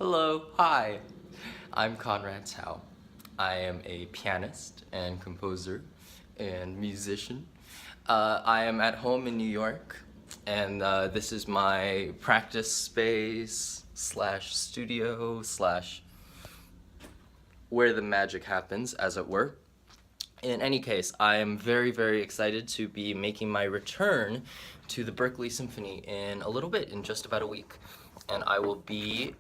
Hello, hi. I'm Conrad Tao. I am a pianist and composer and musician. I am at home in New York, and this is my practice space slash studio slash where the magic happens, as it were. In any case, I am very, very excited to be making my return to the Berkeley Symphony in a little bit, in just about a week. And I will be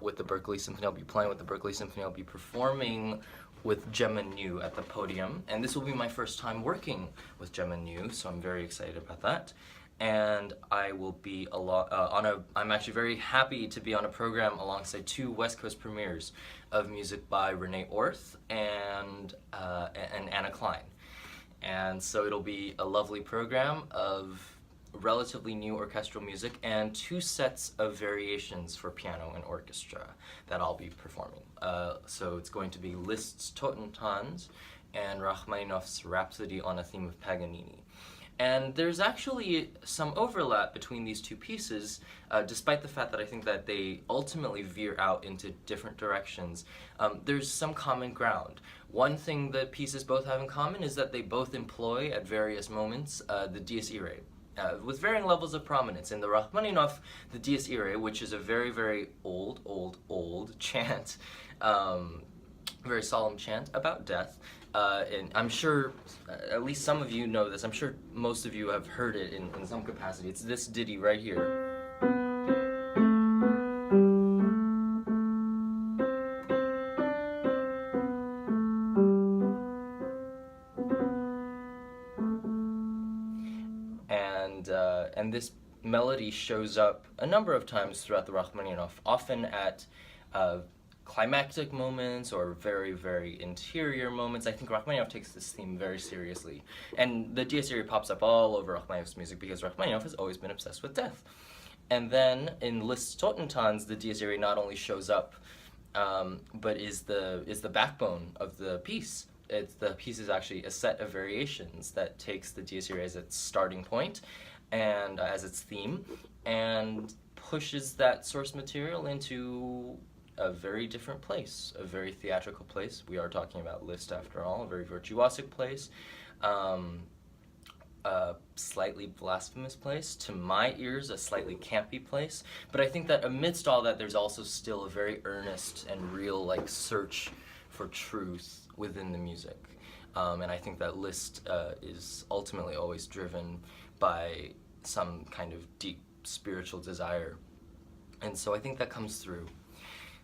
with the Berkeley Symphony. I'll be playing with the Berkeley Symphony. I'll be performing with Gemma New at the podium. And this will be my first time working with Gemma New, so I'm very excited about that. And I will be I'm actually very happy to be on a program alongside two West Coast premieres of music by Renee Orth and Anna Clyne. And so it'll be a lovely program of relatively new orchestral music and two sets of variations for piano and orchestra that I'll be performing. So it's going to be Liszt's Totentanz and Rachmaninoff's Rhapsody on a theme of Paganini. And there's actually some overlap between these two pieces, despite the fact that I think that they ultimately veer out into different directions. There's some common ground. One thing that pieces both have in common is that they both employ, at various moments, the dies irae, with varying levels of prominence. In the Rachmaninoff, the dies irae, which is a very, very old chant, very solemn chant about death, and I'm sure at least some of you know this. I'm sure most of you have heard it in some capacity. It's this ditty right here. And this melody shows up a number of times throughout the Rachmaninoff, often at climactic moments or very, very interior moments. I think Rachmaninoff takes this theme very seriously. And the dies irae pops up all over Rachmaninoff's music because Rachmaninoff has always been obsessed with death. And then in Liszt's Totentanz, the dies irae not only shows up, but is the backbone of the piece. The piece is actually a set of variations that takes the dies irae as its starting point and as its theme, and pushes that source material into a very different place, a very theatrical place. We are talking about Liszt after all, a very virtuosic place, a slightly blasphemous place, to my ears a slightly campy place, but I think that amidst all that there's also still a very earnest and real search for truth within the music. And I think that Liszt is ultimately always driven by some kind of deep spiritual desire. And so I think that comes through.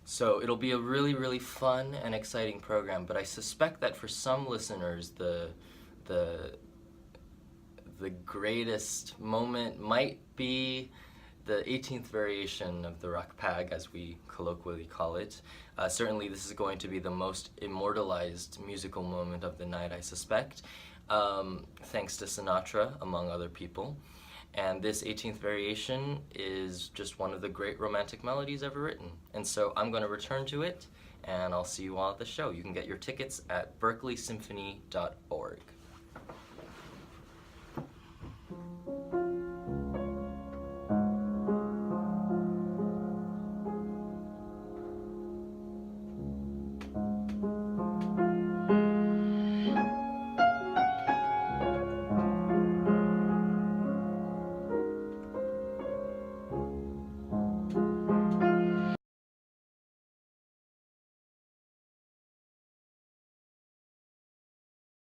So it'll be a really, really fun and exciting program, but I suspect that for some listeners, the greatest moment might be the 18th variation of the Rachpag, as we colloquially call it. Certainly this is going to be the most immortalized musical moment of the night, I suspect, thanks to Sinatra, among other people. And this 18th variation is just one of the great romantic melodies ever written. And so I'm going to return to it, and I'll see you all at the show. You can get your tickets at berkeleysymphony.org.